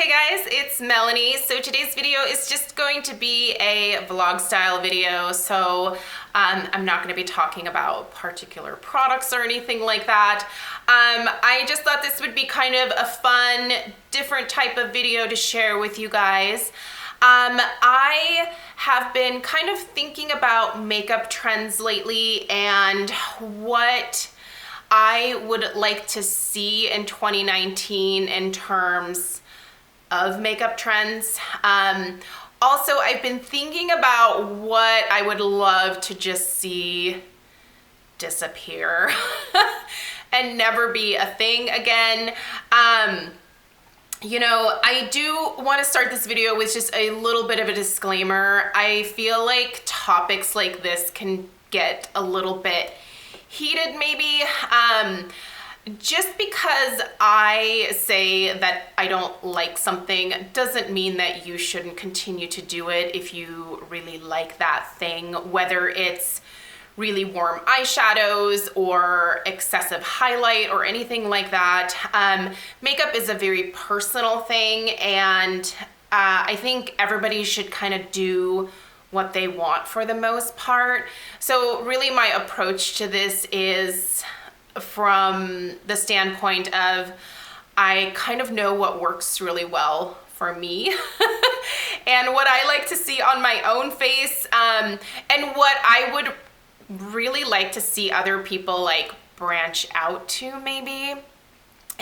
Guys, it's Melanie. So today's video is just going to be a vlog style video. So I'm not going to be talking about particular products or anything like that. I just thought this would be kind of a fun, different type of video to share with you guys. I have been kind of thinking about makeup trends lately and what I would like to see in 2019 in terms of makeup trends. Also, I've been thinking about what I would love to just see disappear and never be a thing again. You know, I do want to start this video with just a little bit of a disclaimer. I feel like topics like this can get a little bit heated maybe. Just because I say that I don't like something doesn't mean that you shouldn't continue to do it if you really like that thing, whether it's really warm eyeshadows or excessive highlight or anything like that. Makeup is a very personal thing, and I think everybody should kind of do what they want for the most part. So really my approach to this is from the standpoint of I kind of know what works really well for me and what I like to see on my own face, and what I would really like to see other people like branch out to maybe.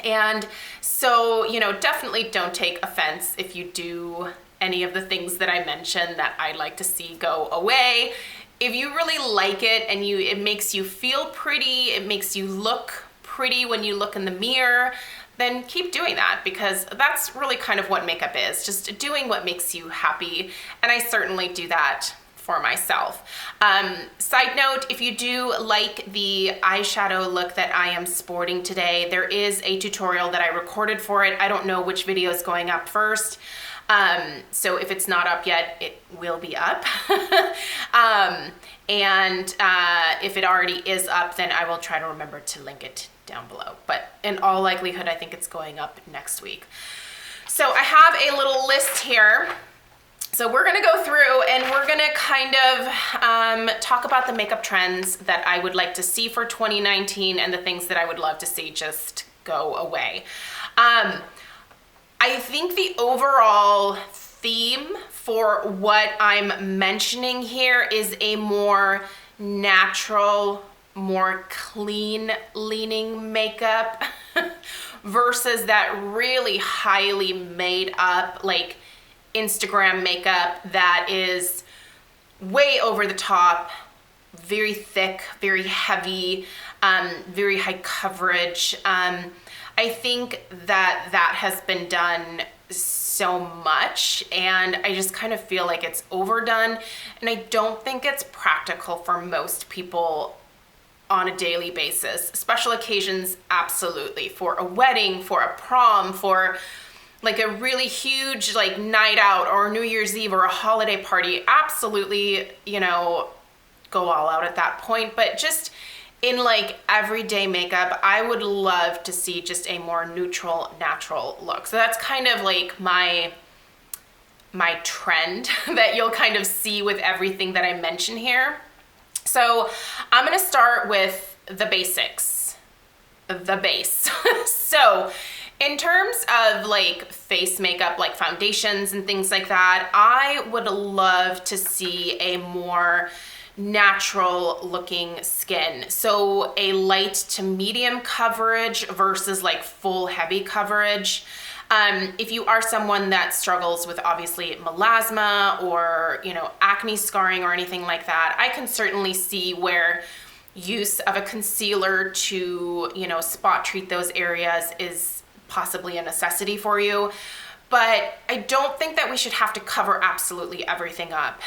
And so, you know, definitely don't take offense if you do any of the things that I mentioned that I'd like to see go away. If you really like it and it makes you feel pretty, it makes you look pretty when you look in the mirror, then keep doing that, because that's really kind of what makeup is, just doing what makes you happy. And I certainly do that for myself. Side note, if you do like the eyeshadow look that I am sporting today, there is a tutorial that I recorded for it. I don't know which video is going up first. So if it's not up yet, it will be up. If it already is up, then I will try to remember to link it down below. But in all likelihood, I think it's going up next week. So I have a little list here. So we're gonna go through and we're gonna kind of talk about the makeup trends that I would like to see for 2019 and the things that I would love to see just go away. I think the overall theme for what I'm mentioning here is a more natural, more clean leaning makeup versus that really highly made up like Instagram makeup that is way over the top, very thick, very heavy, very high coverage. I think that has been done so much, and I just kind of feel like it's overdone, and I don't think it's practical for most people on a daily basis. Special occasions, absolutely. For a wedding, for a prom, for like a really huge like night out or New Year's Eve or a holiday party, absolutely, you know, go all out at that point. But just in like everyday makeup, I would love to see just a more neutral, natural look. So that's kind of like my trend that you'll kind of see with everything that I mention here. So I'm gonna start with the basics, the base. So in terms of like face makeup, like foundations and things like that, I would love to see a more natural looking skin. So a light to medium coverage versus like full heavy coverage. If you are someone that struggles with obviously melasma or, you know, acne scarring or anything like that, I can certainly see where use of a concealer to, you know, spot treat those areas is possibly a necessity for you. But I don't think that we should have to cover absolutely everything up.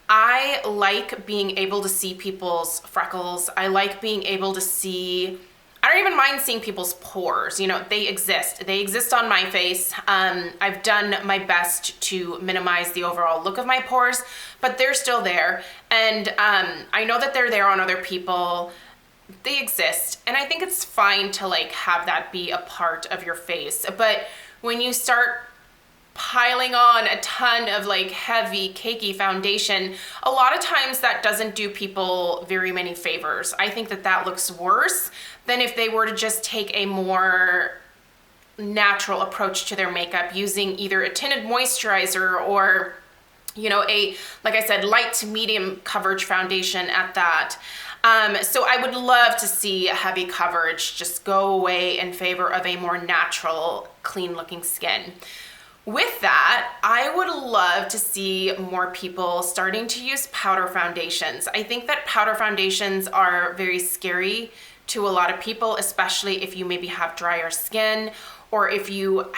I like being able to see people's freckles. I like being able to see, I don't even mind seeing people's pores. You know, they exist. They exist on my face. I've done my best to minimize the overall look of my pores, but they're still there. And I know that they're there on other people. They exist. And I think it's fine to like have that be a part of your face. But when you start piling on a ton of like heavy cakey foundation, a lot of times that doesn't do people very many favors. I think that that looks worse than if they were to just take a more natural approach to their makeup using either a tinted moisturizer or, you know, a, like I said, light to medium coverage foundation at that. So I would love to see a heavy coverage just go away in favor of a more natural, clean looking skin. With that, I would love to see more people starting to use powder foundations. I think that powder foundations are very scary to a lot of people, especially if you maybe have drier skin or if you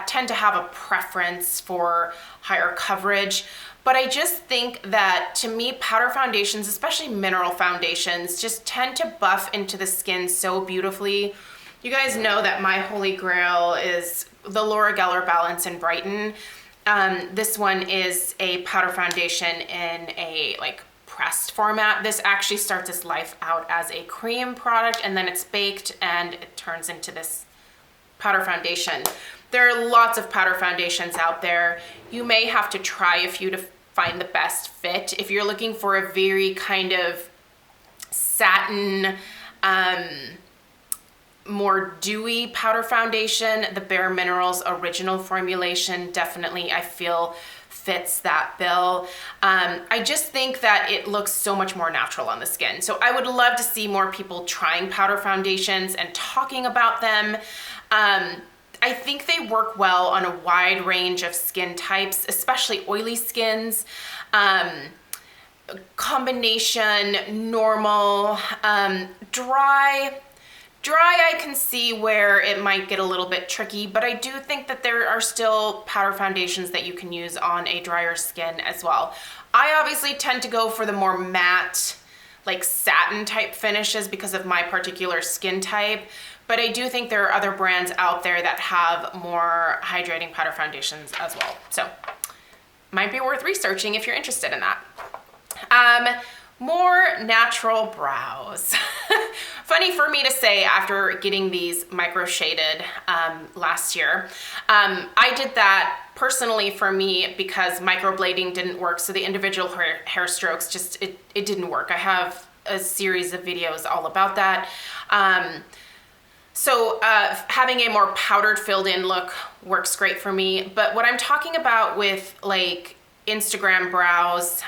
tend to have a preference for higher coverage. But I just think that, to me, powder foundations, especially mineral foundations, just tend to buff into the skin so beautifully. You guys know that my holy grail is the Laura Geller Balance in Brighten. This one is a powder foundation in a like pressed format. This actually starts its life out as a cream product, and then it's baked and it turns into this powder foundation. There are lots of powder foundations out there. You may have to try a few to find the best fit. If you're looking for a very kind of satin, more dewy powder foundation, the Bare Minerals original formulation definitely, I feel, fits that bill. I just think that it looks so much more natural on the skin. So I would love to see more people trying powder foundations and talking about them. I think they work well on a wide range of skin types, especially oily skins, combination, normal, dry. Dry, I can see where it might get a little bit tricky, but I do think that there are still powder foundations that you can use on a drier skin as well. I obviously tend to go for the more matte, like satin type finishes because of my particular skin type, but I do think there are other brands out there that have more hydrating powder foundations as well. So might be worth researching if you're interested in that. More natural brows. Funny for me to say after getting these micro shaded last year. I did that personally for me because microblading didn't work, so the individual hair strokes just, it didn't work. I have a series of videos all about that. So having a more powdered filled in look works great for me, but what I'm talking about with like Instagram brows,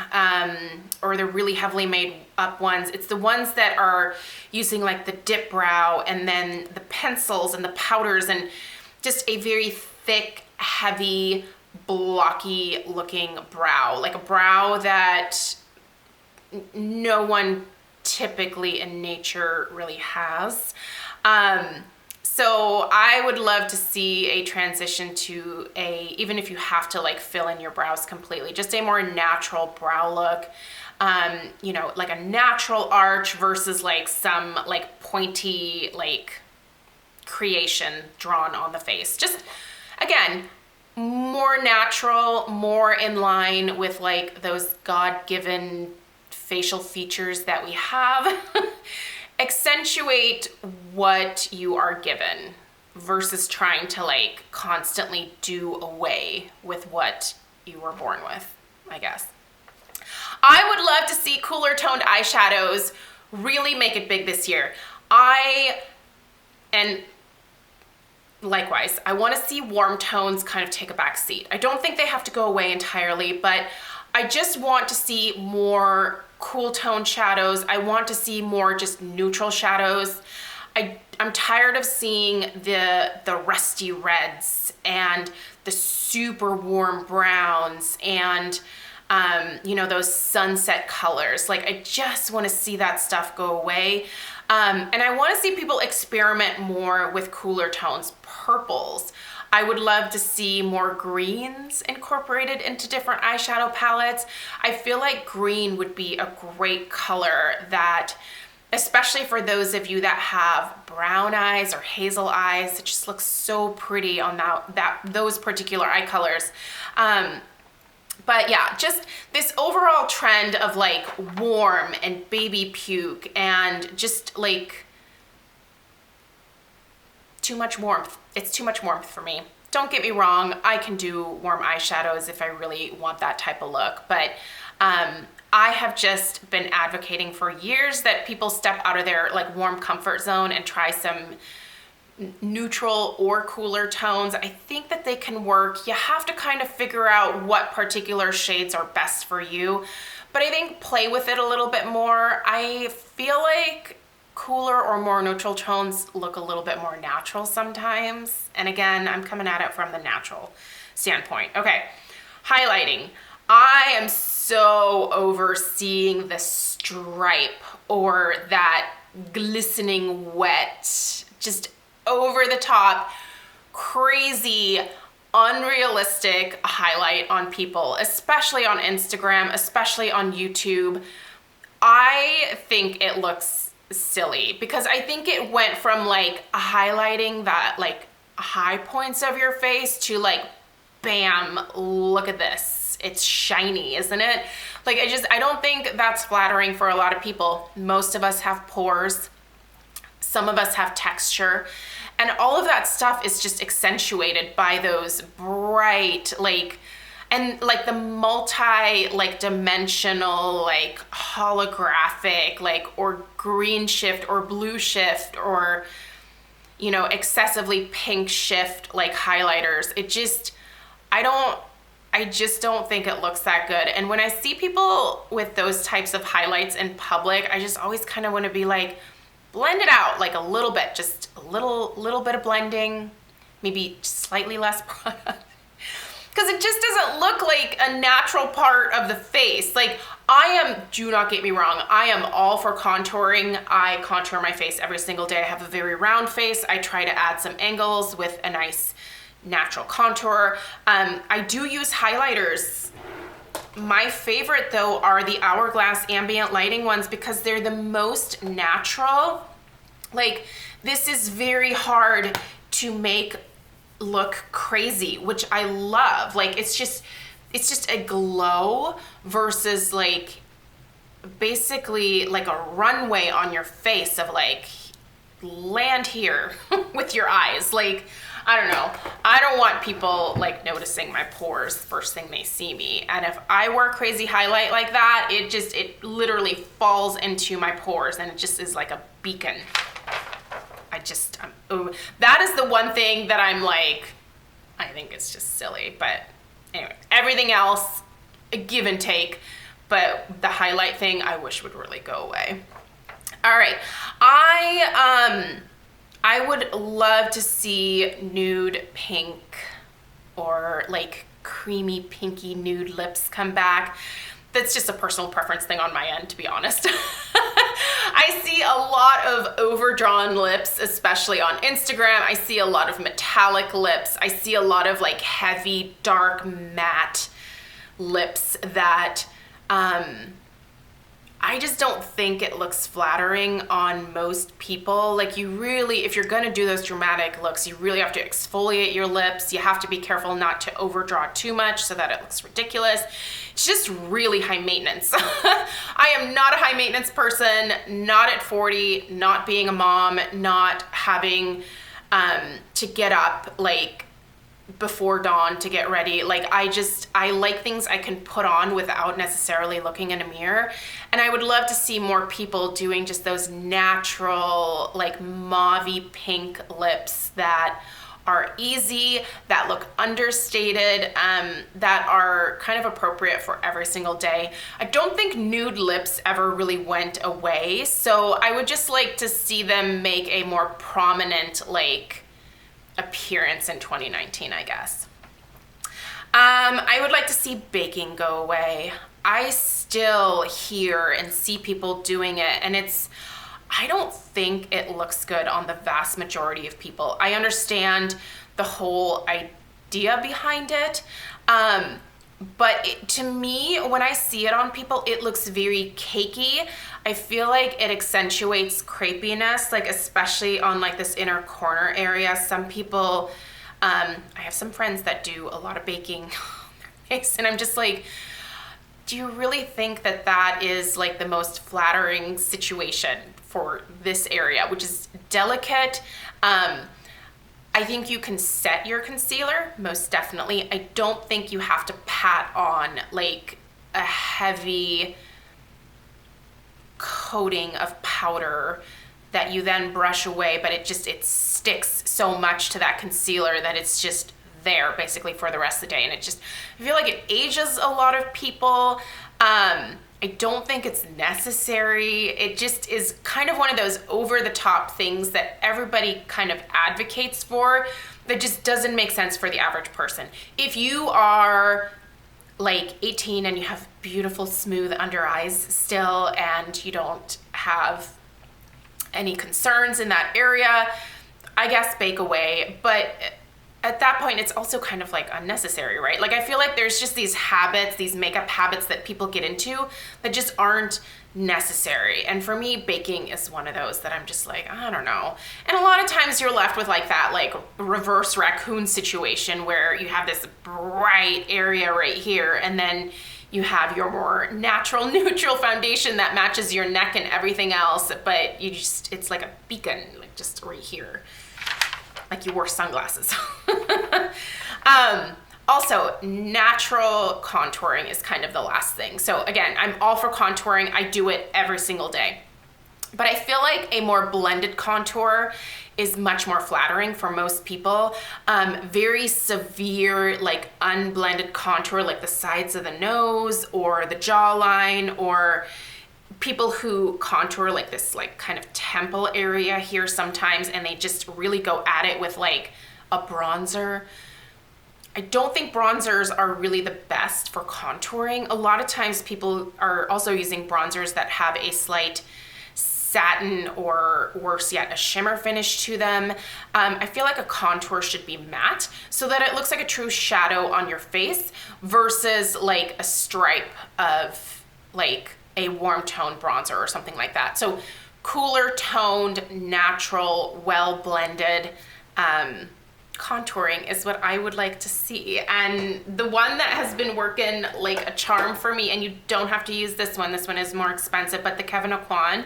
or the really heavily made up ones, it's the ones that are using like the dip brow and then the pencils and the powders and just a very thick, heavy, blocky looking brow, like a brow that no one typically in nature really has. So I would love to see a transition to even if you have to like fill in your brows completely, just a more natural brow look, you know, like a natural arch versus like some like pointy like creation drawn on the face. Just again, more natural, more in line with like those God-given facial features that we have. Accentuate what you are given versus trying to like constantly do away with what you were born with, I guess. I would love to see cooler toned eyeshadows really make it big this year. And likewise, I want to see warm tones kind of take a back seat. I don't think they have to go away entirely, but I just want to see more cool tone shadows. I want to see more just neutral shadows. I'm tired of seeing the rusty reds and the super warm browns and you know, those sunset colors. Like I just want to see that stuff go away. And I want to see people experiment more with cooler tones, purples. I would love to see more greens incorporated into different eyeshadow palettes. I feel like green would be a great color that, especially for those of you that have brown eyes or hazel eyes, it just looks so pretty on those particular eye colors. But yeah, just this overall trend of like warm and baby puke and just like too much warmth. It's too much warmth for me. don't get me wrong, I can do warm eyeshadows if I really want that type of look, but I have just been advocating for years that people step out of their like warm comfort zone and try some neutral or cooler tones. I think that they can work. You have to kind of figure out what particular shades are best for you, but I think play with it a little bit more. I feel like cooler or more neutral tones look a little bit more natural sometimes. And again, I'm coming at it from the natural standpoint. Okay, highlighting. I am so over seeing the stripe or that glistening wet, just over the top, crazy, unrealistic highlight on people, especially on Instagram, especially on YouTube. I think it looks silly because I think it went from like highlighting that like high points of your face to like, bam, look at this. It's shiny, isn't it? Like, I don't think that's flattering for a lot of people. Most of us have pores. Some of us have texture. And all of that stuff is just accentuated by those bright, like, and like the multi, like dimensional, like holographic, like, or green shift or blue shift or, you know, excessively pink shift, like highlighters. I just don't think it looks that good. And when I see people with those types of highlights in public, I just always kind of want to be like, blend it out like a little bit, just a little bit of blending, maybe slightly less product. Because it just doesn't look like a natural part of the face. Like, do not get me wrong, I am all for contouring. I contour my face every single day. I have a very round face. I try to add some angles with a nice natural contour. I do use highlighters. My favorite though are the Hourglass ambient lighting ones because they're the most natural. Like, this is very hard to make look crazy, which I love. Like, it's just a glow versus like basically like a runway on your face of like, land here with your eyes. Like, I don't know. I don't want people like noticing my pores first thing they see me. And if I wear crazy highlight like that, it literally falls into my pores and it just is like a beacon. That is the one thing that I'm like, I think it's just silly. But anyway, everything else, a give and take. But the highlight thing, I wish would really go away. All right, I would love to see nude pink or like creamy pinky nude lips come back. That's just a personal preference thing on my end, to be honest. I see a lot of overdrawn lips, especially on Instagram. I see a lot of metallic lips. I see a lot of like heavy, dark, matte lips that I just don't think it looks flattering on most people. Like, you really, if you're gonna do those dramatic looks, you really have to exfoliate your lips. You have to be careful not to overdraw too much so that it looks ridiculous. It's just really high maintenance. I am not a high maintenance person, not at 40, not being a mom, not having to get up like before dawn to get ready. Like, I like things I can put on without necessarily looking in a mirror. And I would love to see more people doing just those natural, like mauvey pink lips that are easy, that look understated, that are kind of appropriate for every single day. I don't think nude lips ever really went away. So I would just like to see them make a more prominent, like, appearance in 2019, I guess. I would like to see baking go away. I still hear and see people doing it, and I don't think it looks good on the vast majority of people. I understand the whole idea behind it, but to me, when I see it on people, it looks very cakey. I feel like it accentuates crepiness, like especially on like this inner corner area. Some people, I have some friends that do a lot of baking on their face, and I'm just like, do you really think that that is like the most flattering situation for this area, which is delicate? I think you can set your concealer, most definitely. I don't think you have to pat on like a heavy coating of powder that you then brush away, but it sticks so much to that concealer that it's just there basically for the rest of the day. And I feel like it ages a lot of people. I don't think it's necessary. It just is kind of one of those over the top things that everybody kind of advocates for that just doesn't make sense for the average person. If you are like 18 and you have beautiful smooth under eyes still and you don't have any concerns in that area, I guess bake away. But at that point, it's also kind of like unnecessary, right? Like I feel like there's just these habits, these makeup habits that people get into that just aren't necessary. And for me, baking is one of those that I'm just like, I don't know. And a lot of times you're left with like that like reverse raccoon situation where you have this bright area right here and then you have your more natural neutral foundation that matches your neck and everything else, but it's like a beacon, like just right here. Like you wore sunglasses. Also, natural contouring is kind of the last thing. So again, I'm all for contouring. I do it every single day. But I feel like a more blended contour is much more flattering for most people. Very severe, like unblended contour, like the sides of the nose or the jawline, or people who contour like this like kind of temple area here sometimes, and they just really go at it with like a bronzer. I don't think bronzers are really the best for contouring. A lot of times people are also using bronzers that have a slight satin or worse yet, a shimmer finish to them. I feel like a contour should be matte so that it looks like a true shadow on your face versus like a stripe of like a warm toned bronzer or something like that. So cooler toned, natural, well blended contouring is what I would like to see. And the one that has been working like a charm for me, and you don't have to use this one is more expensive, but the Kevyn Aucoin.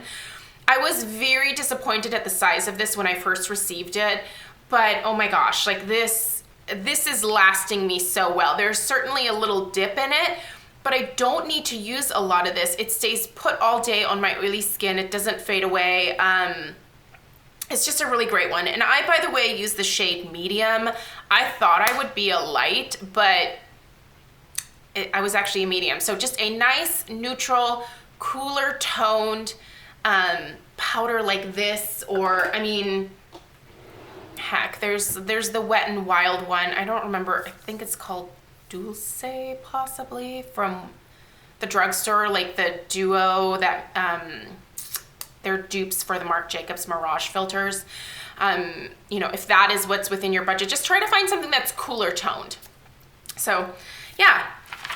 I was very disappointed at the size of this when I first received it, but oh my gosh, like this is lasting me so well. There's certainly a little dip in it, but I don't need to use a lot of this. It stays put all day on my oily skin. It doesn't fade away. It's just a really great one. And I, by the way, use the shade medium. I thought I would be a light, but I was actually a medium. So just a nice, neutral, cooler toned powder like this, or I mean, heck, there's the Wet n Wild one. I don't remember. I think it's called Dulce, possibly, from the drugstore, like the duo that they're dupes for the Marc Jacobs Mirage filters. You know, if that is what's within your budget, just try to find something that's cooler toned. So yeah,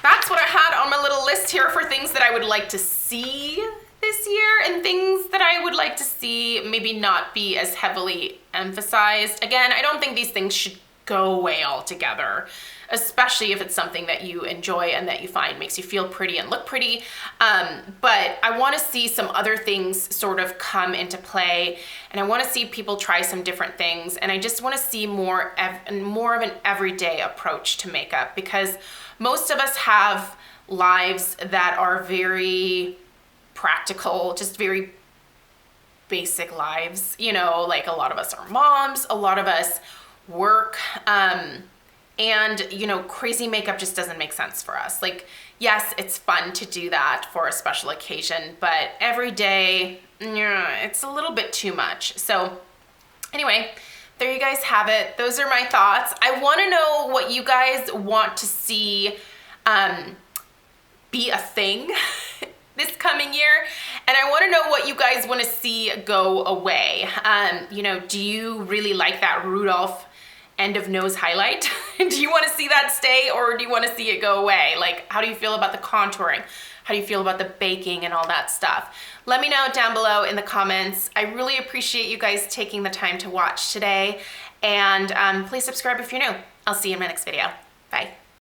that's what I had on my little list here for things that I would like to see this year and things that I would like to see maybe not be as heavily emphasized. Again, I don't think these things should go away altogether, especially if it's something that you enjoy and that you find makes you feel pretty and look pretty. But I want to see some other things sort of come into play, and I want to see people try some different things, and I just want to see more of an everyday approach to makeup, because most of us have lives that are very practical, just very basic lives. You know, like a lot of us are moms, a lot of us work, and you know, crazy makeup just doesn't make sense for us. Like, yes, it's fun to do that for a special occasion, but every day, it's a little bit too much. So anyway, there you guys have it. Those are my thoughts. I want to know what you guys want to see be a thing this coming year, and I want to know what you guys want to see go away. You know, do you really like that Rudolph end of nose highlight? Do you want to see that stay, or do you want to see it go away? Like, how do you feel about the contouring? How do you feel about the baking and all that stuff? Let me know down below in the comments. I really appreciate you guys taking the time to watch today, and please subscribe if you're new. I'll see you in my next video. Bye.